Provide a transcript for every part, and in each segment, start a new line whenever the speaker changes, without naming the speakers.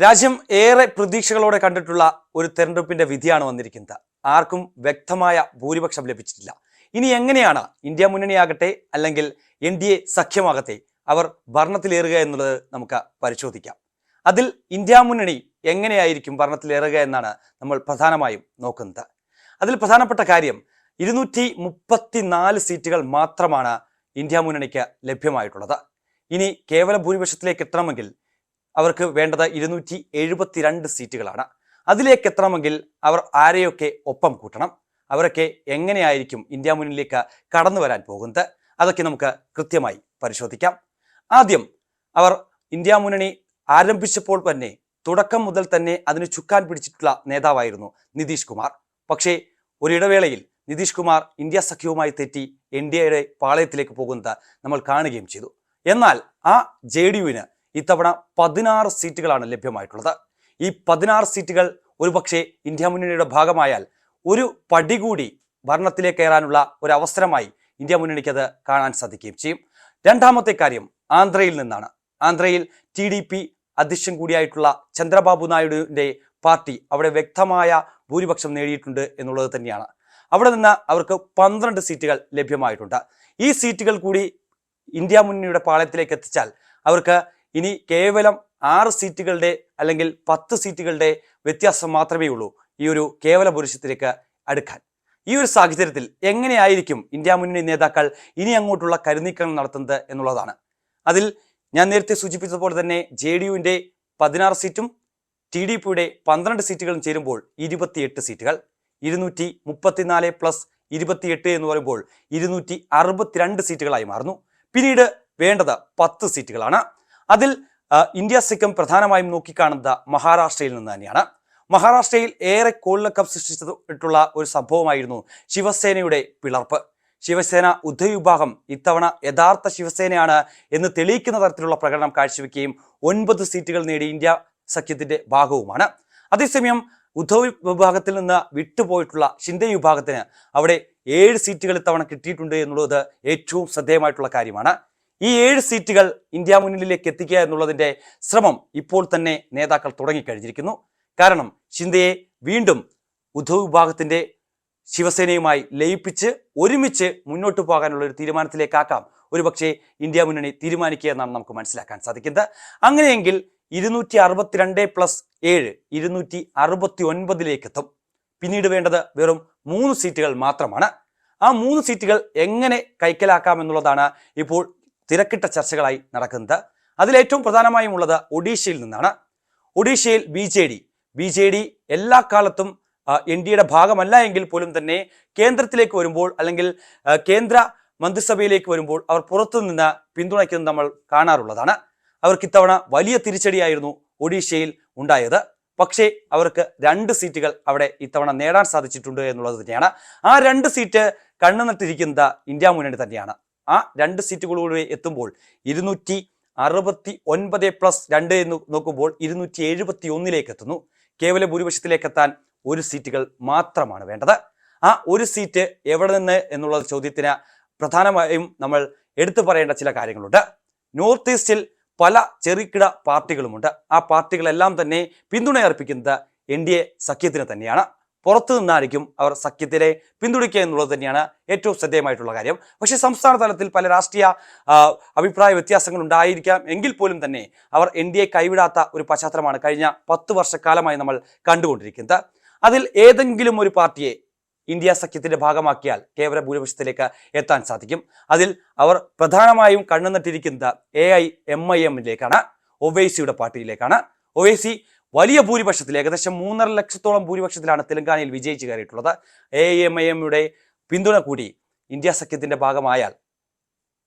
രാജ്യം ഏറെ പ്രതീക്ഷകളോടെ കണ്ടിട്ടുള്ള ഒരു തെരഞ്ഞെടുപ്പിന്റെ വിധിയാണ് വന്നിരിക്കുന്നത്. ആർക്കും വ്യക്തമായ ഭൂരിപക്ഷം ലഭിച്ചിട്ടില്ല. ഇനി എങ്ങനെയാണ് ഇന്ത്യ മുന്നണിയാകട്ടെ അല്ലെങ്കിൽ NDA സഖ്യമാകട്ടെ അവർ ഭരണത്തിലേറുക എന്നുള്ളത് നമുക്ക് പരിശോധിക്കാം. അതിൽ ഇന്ത്യ മുന്നണി എങ്ങനെയായിരിക്കും ഭരണത്തിലേറുക എന്നാണ് നമ്മൾ പ്രധാനമായും നോക്കുന്നത്. അതിൽ പ്രധാനപ്പെട്ട കാര്യം 234 സീറ്റുകൾ മാത്രമാണ് ഇന്ത്യ മുന്നണിക്ക് ലഭ്യമായിട്ടുള്ളത്. ഇനി കേവല ഭൂരിപക്ഷത്തിലേക്ക് എത്തണമെങ്കിൽ അവർക്ക് വേണ്ടത് 272 സീറ്റുകളാണ്. അതിലേക്ക് എത്തണമെങ്കിൽ അവർ ആരെയൊക്കെ ഒപ്പം കൂട്ടണം, അവരൊക്കെ എങ്ങനെയായിരിക്കും ഇന്ത്യ മുന്നണിയിലേക്ക് കടന്നു വരാൻ പോകുന്നത്, അതൊക്കെ നമുക്ക് കൃത്യമായി പരിശോധിക്കാം. ആദ്യം അവർ ഇന്ത്യ മുന്നണി ആരംഭിച്ചപ്പോൾ തന്നെ തുടക്കം മുതൽ തന്നെ അതിന് ചുക്കാൻ പിടിച്ചിട്ടുള്ള നേതാവായിരുന്നു നിതീഷ് കുമാർ. പക്ഷേ ഒരിടവേളയിൽ നിതീഷ് കുമാർ ഇന്ത്യ സഖ്യവുമായി തെറ്റി NDAയുടെ പാളയത്തിലേക്ക് പോകുന്നത് നമ്മൾ കാണുകയും ചെയ്തു. എന്നാൽ ആ JDUവിന് ഇത്തവണ 16 സീറ്റുകളാണ് ലഭ്യമായിട്ടുള്ളത്. ഈ 16 സീറ്റുകൾ ഒരുപക്ഷെ ഇന്ത്യ മുന്നണിയുടെ ഭാഗമായാൽ ഒരു പടി കൂടി ഭരണത്തിലേക്ക് കയറാനുള്ള ഒരു അവസരമായി ഇന്ത്യ മുന്നണിക്ക് അത് കാണാൻ സാധിക്കുകയും ചെയ്യും. രണ്ടാമത്തെ കാര്യം ആന്ധ്രയിൽ നിന്നാണ്. ആന്ധ്രയിൽ TDP അധ്യക്ഷൻ കൂടിയായിട്ടുള്ള ചന്ദ്രബാബു നായിഡുവിൻ്റെ പാർട്ടി അവിടെ വ്യക്തമായ ഭൂരിപക്ഷം നേടിയിട്ടുണ്ട് എന്നുള്ളത് തന്നെയാണ്. അവിടെ നിന്ന് അവർക്ക് 12 സീറ്റുകൾ ലഭ്യമായിട്ടുണ്ട്. ഈ സീറ്റുകൾ കൂടി ഇന്ത്യ മുന്നണിയുടെ പാളയത്തിലേക്ക് എത്തിച്ചാൽ അവർക്ക് ഇനി കേവലം 6 സീറ്റുകളുടെ അല്ലെങ്കിൽ 10 സീറ്റുകളുടെ വ്യത്യാസം മാത്രമേ ഉള്ളൂ ഈ ഒരു കേവല ഭൂരിപക്ഷത്തിലേക്ക് അടുക്കാൻ. ഈ ഒരു സാഹചര്യത്തിൽ എങ്ങനെയായിരിക്കും ഇന്ത്യ മുന്നണി നേതാക്കൾ ഇനി അങ്ങോട്ടുള്ള കരുനീക്കങ്ങൾ നടത്തുന്നത് എന്നുള്ളതാണ്. അതിൽ ഞാൻ നേരത്തെ സൂചിപ്പിച്ചതുപോലെ തന്നെ JDUവിൻ്റെ 16 സീറ്റും TDPയുടെ 12 സീറ്റുകളും ചേരുമ്പോൾ 28 സീറ്റുകൾ. 234 പ്ലസ് 28 എന്ന് പറയുമ്പോൾ 262 സീറ്റുകളായി മാറുന്നു. പിന്നീട് വേണ്ടത് 10 സീറ്റുകളാണ്. അതിൽ ഇന്ത്യ സഖ്യം പ്രധാനമായും നോക്കിക്കാണുന്നത് മഹാരാഷ്ട്രയിൽ നിന്ന് തന്നെയാണ്. മഹാരാഷ്ട്രയിൽ ഏറെ കോളിളക്കം സൃഷ്ടിച്ചിട്ടുള്ള ഒരു സംഭവമായിരുന്നു ശിവസേനയുടെ പിളർപ്പ്. ശിവസേന ഉദ്ധവ് വിഭാഗം ഇത്തവണ യഥാർത്ഥ ശിവസേനയാണ് എന്ന് തെളിയിക്കുന്ന തരത്തിലുള്ള പ്രകടനം കാഴ്ചവെക്കുകയും 9 സീറ്റുകൾ നേടി ഇന്ത്യ സഖ്യത്തിന്റെ ഭാഗവുമാണ്. അതേസമയം ഉദ്ധവ് വിഭാഗത്തിൽ നിന്ന് വിട്ടുപോയിട്ടുള്ള ഷിൻഡെ വിഭാഗത്തിന് അവിടെ 7 സീറ്റുകൾ ഇത്തവണ കിട്ടിയിട്ടുണ്ട് എന്നുള്ളത് ഏറ്റവും ശ്രദ്ധേയമായിട്ടുള്ള കാര്യമാണ്. ഈ 7 സീറ്റുകൾ ഇന്ത്യ മുന്നണിയിലേക്ക് എത്തിക്കുക എന്നുള്ളതിന്റെ ശ്രമം ഇപ്പോൾ തന്നെ നേതാക്കൾ തുടങ്ങിക്കഴിഞ്ഞിരിക്കുന്നു. കാരണം ഷിൻഡെയെ വീണ്ടും ഉദ്ധവ് വിഭാഗത്തിന്റെ ശിവസേനയുമായി ലയിപ്പിച്ച് ഒരുമിച്ച് മുന്നോട്ട് പോകാനുള്ള ഒരു തീരുമാനത്തിലേക്കാക്കാം ഒരുപക്ഷെ ഇന്ത്യ മുന്നണി തീരുമാനിക്കുക എന്നാണ് നമുക്ക് മനസ്സിലാക്കാൻ സാധിക്കുന്നത്. അങ്ങനെയെങ്കിൽ 262 പ്ലസ് 7 269 എത്തും. പിന്നീട് വേണ്ടത് വെറും 3 സീറ്റുകൾ മാത്രമാണ്. ആ 3 സീറ്റുകൾ എങ്ങനെ കൈക്കലാക്കാം എന്നുള്ളതാണ് ഇപ്പോൾ തിരക്കിട്ട ചർച്ചകളായി നടക്കുന്നത്. അതിലേറ്റവും പ്രധാനമായും ഉള്ളത് ഒഡീഷയിൽ നിന്നാണ്. ഒഡീഷയിൽ BJD എല്ലാ കാലത്തും NDAയുടെ ഭാഗമല്ല എങ്കിൽ പോലും തന്നെ കേന്ദ്രത്തിലേക്ക് വരുമ്പോൾ അല്ലെങ്കിൽ കേന്ദ്ര മന്ത്രിസഭയിലേക്ക് വരുമ്പോൾ അവർ പുറത്തു നിന്ന് പിന്തുണയ്ക്കുന്നത് നമ്മൾ കാണാറുള്ളതാണ്. അവർക്ക് ഇത്തവണ വലിയ തിരിച്ചടിയായിരുന്നു ഒഡീഷയിൽ ഉണ്ടായത്. പക്ഷേ അവർക്ക് 2 സീറ്റുകൾ അവിടെ ഇത്തവണ നേടാൻ സാധിച്ചിട്ടുണ്ട് എന്നുള്ളത് തന്നെയാണ്. ആ 2 സീറ്റ് കണ്ണുനട്ടിരിക്കുന്നത് ഇന്ത്യ മുന്നണി തന്നെയാണ്. ആ 2 സീറ്റുകളിലൂടെ എത്തുമ്പോൾ 269 പ്ലസ് 2 എന്ന് നോക്കുമ്പോൾ 271 എത്തുന്നു. കേവല ഭൂരിപക്ഷത്തിലേക്ക് എത്താൻ 1 സീറ്റുകൾ മാത്രമാണ് വേണ്ടത്. ആ 1 സീറ്റ് എവിടെ നിന്ന് എന്നുള്ള ചോദ്യത്തിന് പ്രധാനമായും നമ്മൾ എടുത്തു പറയേണ്ട ചില കാര്യങ്ങളുണ്ട്. നോർത്ത് ഈസ്റ്റിൽ പല ചെറുകിട പാർട്ടികളുമുണ്ട്. ആ പാർട്ടികളെല്ലാം തന്നെ പിന്തുണയർപ്പിക്കുന്നത് NDA സഖ്യത്തിന് തന്നെയാണ്. പുറത്തു നിന്നായിരിക്കും അവർ സഖ്യത്തിലെ പിന്തുണയ്ക്കുക എന്നുള്ളത് തന്നെയാണ് ഏറ്റവും ശ്രദ്ധേയമായിട്ടുള്ള കാര്യം. പക്ഷേ സംസ്ഥാന തലത്തിൽ പല രാഷ്ട്രീയ അഭിപ്രായ വ്യത്യാസങ്ങൾ ഉണ്ടായിരിക്കാം എങ്കിൽ പോലും തന്നെ അവർ NDA കൈവിടാത്ത ഒരു പശ്ചാത്തലമാണ് കഴിഞ്ഞ 10 വർഷക്കാലമായി നമ്മൾ കണ്ടുകൊണ്ടിരിക്കുന്നത്. അതിൽ ഏതെങ്കിലും ഒരു പാർട്ടിയെ ഇന്ത്യ സഖ്യത്തിന്റെ ഭാഗമാക്കിയാൽ കേവല ഭൂരിപക്ഷത്തിലേക്ക് എത്താൻ സാധിക്കും. അതിൽ അവർ പ്രധാനമായും കണ്ണുനട്ടിരിക്കുന്നത് AIMIMലേക്കാണ്, ഒവൈസിയുടെ പാർട്ടിയിലേക്കാണ്. ഒവൈസി വലിയ ഭൂരിപക്ഷത്തിൽ ഏകദേശം 3.5 ലക്ഷത്തോളം ഭൂരിപക്ഷത്തിലാണ് തെലങ്കാനയിൽ വിജയിച്ചു കയറിയിട്ടുള്ളത്. AIMIMയുടെ പിന്തുണ കൂടി ഇന്ത്യ സഖ്യത്തിന്റെ ഭാഗമായാൽ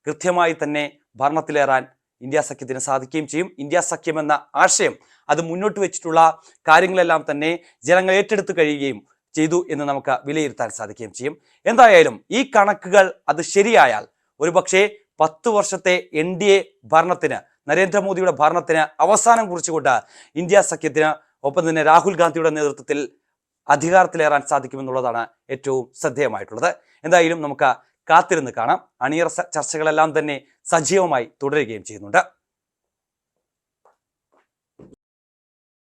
കൃത്യമായി തന്നെ ഭരണത്തിലേറാൻ ഇന്ത്യ സഖ്യത്തിന് സാധിക്കുകയും ചെയ്യും. ഇന്ത്യ സഖ്യം എന്ന ആശയം അത് മുന്നോട്ട് വെച്ചിട്ടുള്ള കാര്യങ്ങളെല്ലാം തന്നെ ജനങ്ങൾ ഏറ്റെടുത്തു കഴിയുകയും ചെയ്തു എന്ന് നമുക്ക് വിലയിരുത്താൻ സാധിക്കുകയും ചെയ്യും. എന്തായാലും ഈ കണക്കുകൾ അത് ശരിയായാൽ ഒരുപക്ഷെ 10 വർഷത്തെ NDA ഭരണത്തിന്, നരേന്ദ്രമോദിയുടെ ഭരണത്തിന് അവസാനം കുറിച്ചുകൊണ്ട് ഇന്ത്യ സഖ്യത്തിന് ഒപ്പം തന്നെ രാഹുൽ ഗാന്ധിയുടെ നേതൃത്വത്തിൽ അധികാരത്തിലേറാൻ സാധിക്കുമെന്നുള്ളതാണ് ഏറ്റവും ശ്രദ്ധേയമായിട്ടുള്ളത്. എന്തായാലും നമുക്ക് കാത്തിരുന്ന് കാണാം. അണിയറ ചർച്ചകളെല്ലാം തന്നെ സജീവമായി തുടരുകയും ചെയ്യുന്നുണ്ട്.